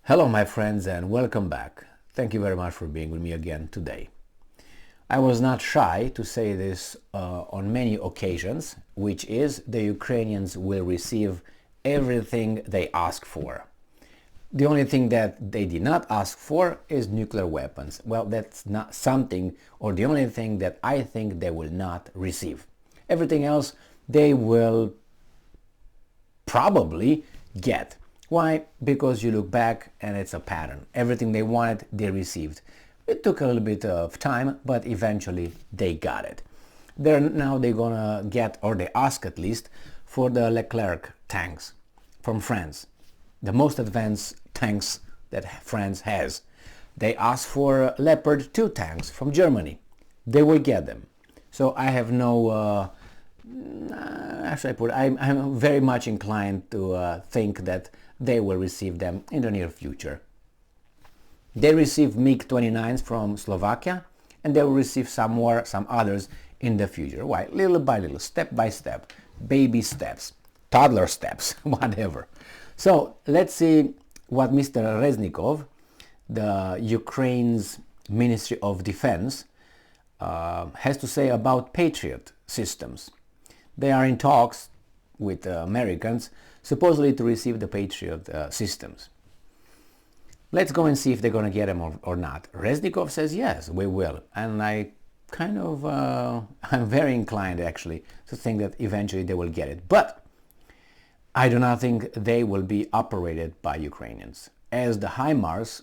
Hello my friends and welcome back. Thank you very much for being with me again today. I was not shy to say this on many occasions, which is the Ukrainians will receive everything they ask for. The only thing that they did not ask for is nuclear weapons. Well, that's not something, or the only thing that I think they will not receive. Everything else they will probably get. Why? Because you look back and it's a pattern. Everything they wanted, they received. It took a little bit of time, but eventually they got it. Now they're gonna get, or they ask at least, for the Leclerc tanks from France. The most advanced tanks that France has. They ask for Leopard 2 tanks from Germany. They will get them. So I have no... I'm very much inclined to think that they will receive them in the near future. They receive MiG-29s from Slovakia, and they will receive some others in the future. Why? Little by little, step by step, baby steps, toddler steps, whatever. So let's see what Mr. Reznikov, the Ukraine's Ministry of Defense, has to say about Patriot systems. They are in talks with Americans, supposedly to receive the Patriot systems. Let's go and see if they're going to get them or not. Reznikov says yes, we will. And I'm very inclined actually to think that eventually they will get it. But I do not think they will be operated by Ukrainians. As the HIMARS,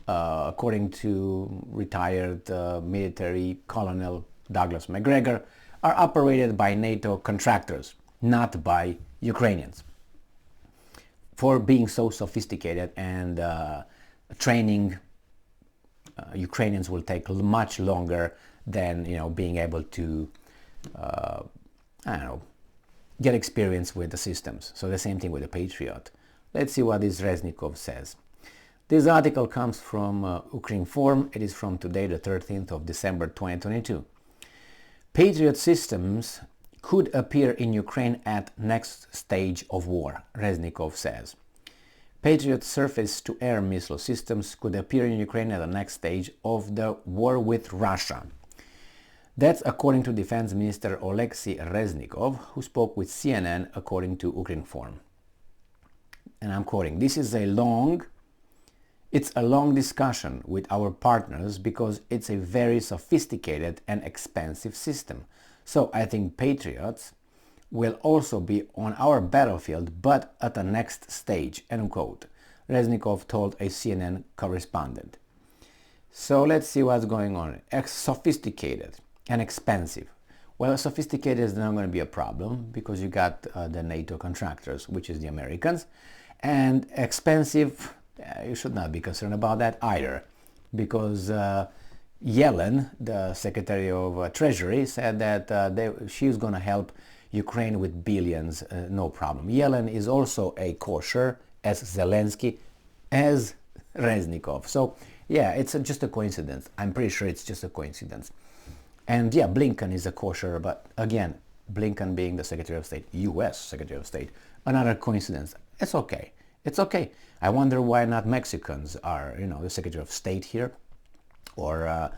according to retired military Colonel Douglas McGregor, are operated by NATO contractors, not by Ukrainians. For being so sophisticated and training Ukrainians will take much longer than being able to get experience with the systems. So the same thing with the Patriot. Let's see what this Reznikov says. This article comes from Ukrinform. It is from today, the 13th of December 2022. Patriot systems could appear in Ukraine at next stage of war, Reznikov says. Patriot surface-to-air missile systems could appear in Ukraine at the next stage of the war with Russia. That's according to Defense Minister Oleksiy Reznikov, who spoke with CNN according to Ukrinform. And I'm quoting, It's a long discussion with our partners because it's a very sophisticated and expensive system. So I think Patriots will also be on our battlefield, but at the next stage, end quote, Reznikov told a CNN correspondent. So let's see what's going on. Sophisticated and expensive. Well, sophisticated is not going to be a problem because you got the NATO contractors, which is the Americans, and expensive. You should not be concerned about that either, because Yellen, the Secretary of Treasury, said that she's going to help Ukraine with billions, no problem. Yellen is also a kosher, as Zelensky, as Reznikov. So yeah, it's just a coincidence. I'm pretty sure it's just a coincidence. And yeah, Blinken is a kosher, but again, Blinken being the Secretary of State, U.S. Secretary of State, another coincidence. It's okay. It's okay. I wonder why not Mexicans are, the Secretary of State here, or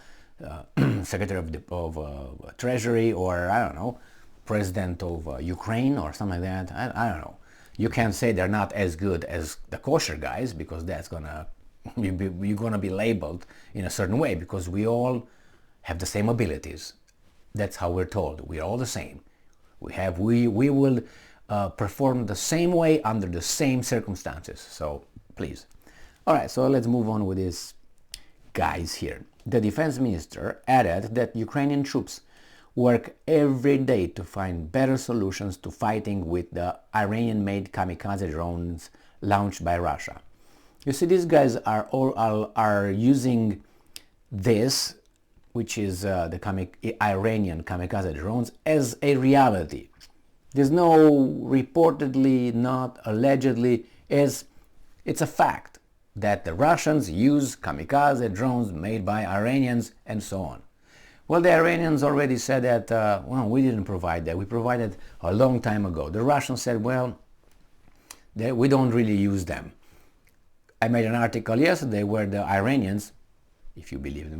Secretary of Treasury, or I don't know, President of Ukraine, or something like that. I don't know. You can't say they're not as good as the kosher guys, because that's gonna you're gonna be labeled in a certain way, because we all have the same abilities. That's how we're told. We're all the same. We will perform the same way under the same circumstances. So please. All right, so let's move on with these guys here. The defense minister added that Ukrainian troops work every day to find better solutions to fighting with the Iranian-made kamikaze drones launched by Russia. You see, these guys are using this, which is the Iranian kamikaze drones, as a reality. There's no reportedly, not allegedly, it's a fact that the Russians use kamikaze drones made by Iranians and so on. Well, the Iranians already said that, we didn't provide that. We provided a long time ago. The Russians said, we don't really use them. I made an article yesterday where the Iranians, if you believe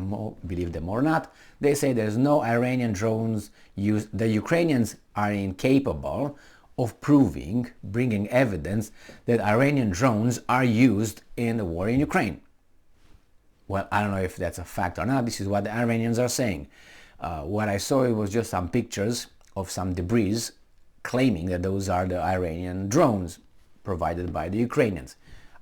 them or not, they say there's no Iranian drones used. The Ukrainians are incapable of bringing evidence that Iranian drones are used in the war in Ukraine. Well, I don't know if that's a fact or not. This is what the Iranians are saying. What I saw, it was just some pictures of some debris claiming that those are the Iranian drones provided by the Ukrainians.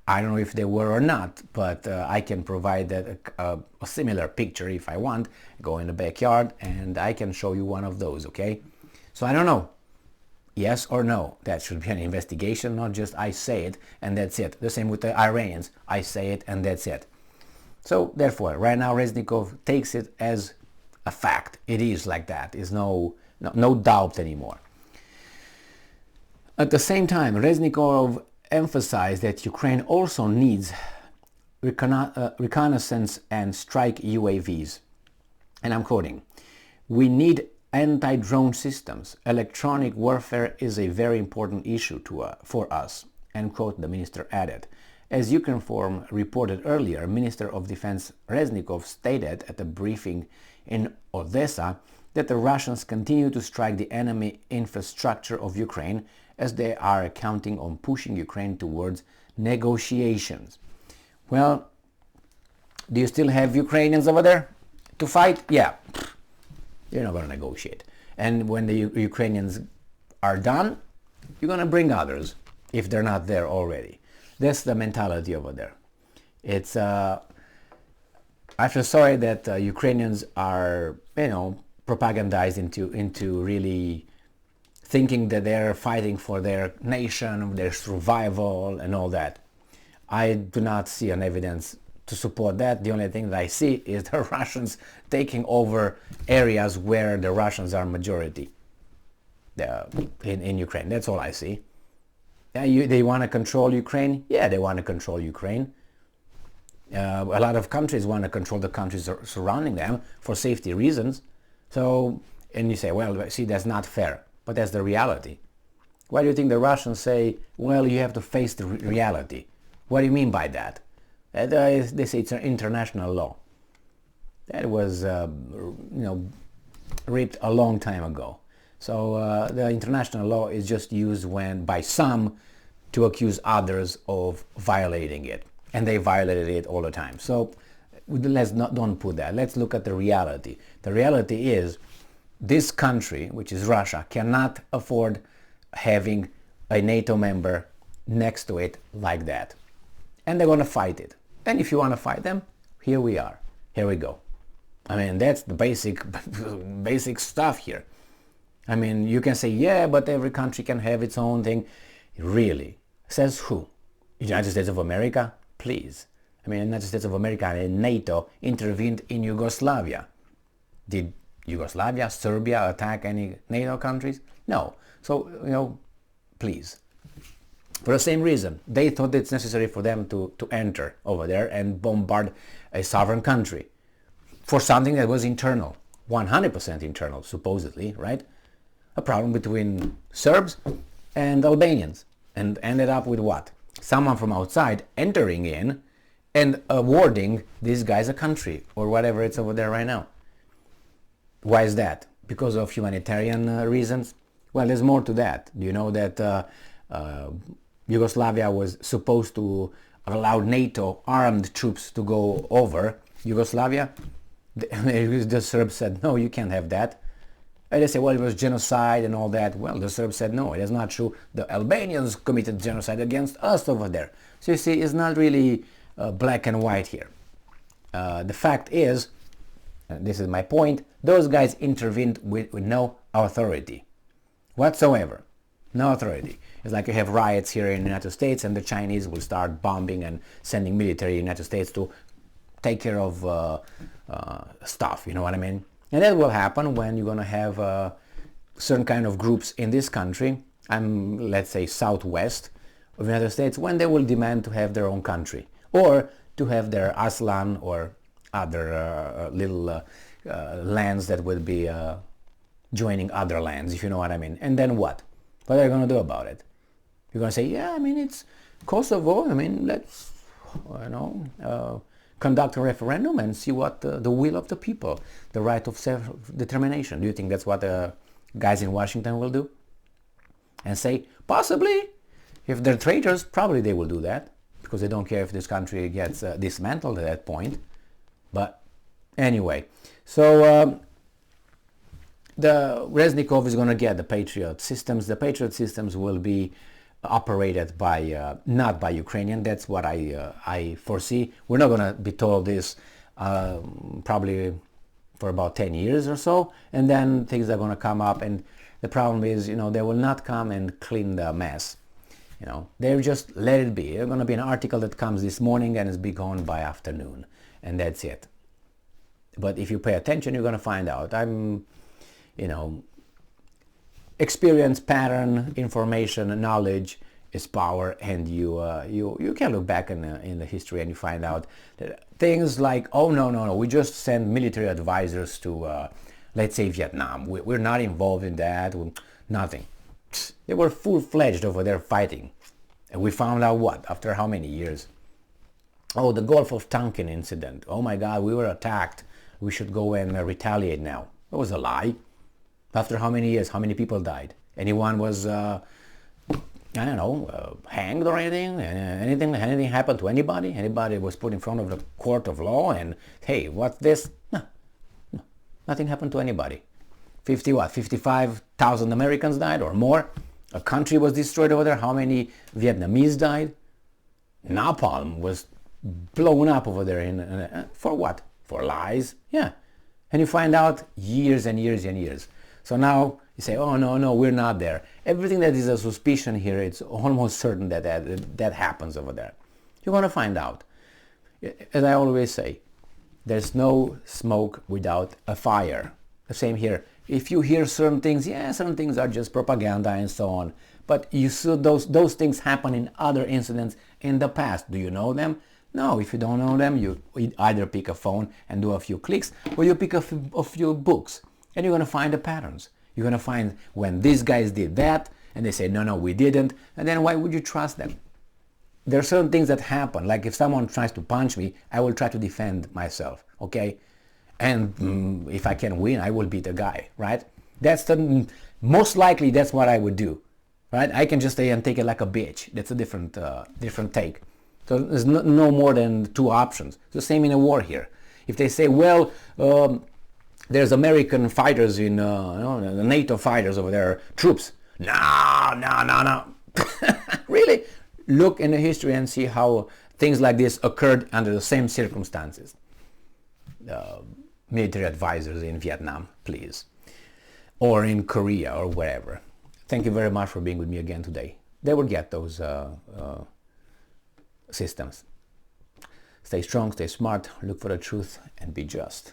I don't know if they were or not, but I can provide that a similar picture if I want. Go in the backyard and I can show you one of those, okay? So I don't know. Yes or no? That should be an investigation, not just I say it and that's it. The same with the Iranians. I say it and that's it. So therefore, right now Reznikov takes it as a fact. It is like that. There's no doubt anymore. At the same time, Reznikov emphasized that Ukraine also needs reconnaissance and strike UAVs. And I'm quoting, "We need anti-drone systems. Electronic warfare is a very important issue for us," end quote, the minister added. As Ukrinform reported earlier, Minister of Defense Reznikov stated at a briefing in Odessa that the Russians continue to strike the enemy infrastructure of Ukraine as they are counting on pushing Ukraine towards negotiations. Well, do you still have Ukrainians over there to fight? Yeah, you're not going to negotiate. And when the Ukrainians are done, you're going to bring others if they're not there already. That's the mentality over there. It's I feel sorry that Ukrainians are, propagandized into really thinking that they're fighting for their nation, their survival and all that. I do not see an evidence to support that. The only thing that I see is the Russians taking over areas where the Russians are majority in Ukraine. That's all I see. They want to control Ukraine? Yeah, they want to control Ukraine. A lot of countries want to control the countries surrounding them for safety reasons. So, and you say, well, see, that's not fair. But that's the reality. Why do you think the Russians say, well, you have to face the reality? What do you mean by that? They say it's an international law. That was, ripped a long time ago. So the international law is just used by some to accuse others of violating it. And they violated it all the time. So don't put that. Let's look at the reality. The reality is this country, which is Russia, cannot afford having a NATO member next to it like that. And they're going to fight it. And if you want to fight them, here we are. Here we go. I mean, that's the basic stuff here. I mean, you can say, yeah, but every country can have its own thing. Really? Says who? United States of America? Please. I mean, United States of America and NATO intervened in Yugoslavia. Did Yugoslavia, Serbia attack any NATO countries? No. So, please. For the same reason, they thought it's necessary for them to enter over there and bombard a sovereign country for something that was internal, 100% internal, supposedly, right? A problem between Serbs and Albanians, and ended up with what? Someone from outside entering in and awarding these guys a country, or whatever it's over there right now. Why is that? Because of humanitarian reasons? Well, there's more to that. Do you know that Yugoslavia was supposed to allow NATO armed troops to go over Yugoslavia? The Serbs said, no, you can't have that. And they say, well, it was genocide and all that. Well, the Serbs said, no, it is not true. The Albanians committed genocide against us over there. So you see, it's not really black and white here. The fact is, and this is my point, those guys intervened with no authority whatsoever. No authority. It's like you have riots here in the United States and the Chinese will start bombing and sending military in the United States to take care of stuff, you know what I mean? And that will happen when you're going to have certain kind of groups in this country, let's say southwest of the United States, when they will demand to have their own country or to have their Aslan or other little lands that would be joining other lands, if you know what I mean. And then what? What are you going to do about it? You're going to say, yeah, I mean, it's Kosovo. I mean, let's conduct a referendum and see what the will of the people, the right of self-determination. Do you think that's what the guys in Washington will do? And say, possibly, if they're traitors, probably they will do that, because they don't care if this country gets dismantled at that point. But anyway, so the Reznikov is going to get the Patriot systems. The Patriot systems will be operated by not by Ukrainian. That's what I foresee. We're not going to be told this probably for about 10 years or so, and then things are going to come up, and the problem is, they will not come and clean the mess. They'll just let it be. There's going to be an article that comes this morning and is be gone by afternoon, and that's it. But if you pay attention, you're going to find out. Experience, pattern, information, knowledge is power, and you can look back in the history and you find out that things like, oh no, we just send military advisors to let's say Vietnam. We're not involved in that. Nothing. They were full-fledged over there fighting, and we found out what after how many years? Oh, the Gulf of Tonkin incident. Oh my God, we were attacked. We should go and retaliate now. It was a lie. After how many years? How many people died? Anyone was, hanged or anything? Anything happened to anybody? Anybody was put in front of the court of law and, hey, what's this? No. Nothing happened to anybody. 55,000 Americans died or more. A country was destroyed over there. How many Vietnamese died? Napalm was blown up over there. For what? For lies? Yeah. And you find out years and years and years. So now you say, oh no, we're not there. Everything that is a suspicion here, it's almost certain that happens over there. You're going to find out. As I always say, there's no smoke without a fire. The same here. If you hear certain things, certain things are just propaganda and so on. But you see those things happen in other incidents in the past. Do you know them? No, if you don't know them, you either pick a phone and do a few clicks, or you pick a few books, and you're going to find the patterns. You're going to find when these guys did that, and they say, no, we didn't, and then why would you trust them? There are certain things that happen, like if someone tries to punch me, I will try to defend myself, okay? And if I can win, I will beat the guy, right? Most likely that's what I would do, right? I can just stay and take it like a bitch. That's a different take. So there's no more than two options. It's the same in a war here. If they say, well, there's American fighters in, the NATO fighters over there, troops. No. Really? Look in the history and see how things like this occurred under the same circumstances. Military advisors in Vietnam, please. Or in Korea or wherever. Thank you very much for being with me again today. They will get those systems. Stay strong, stay smart, look for the truth, and be just.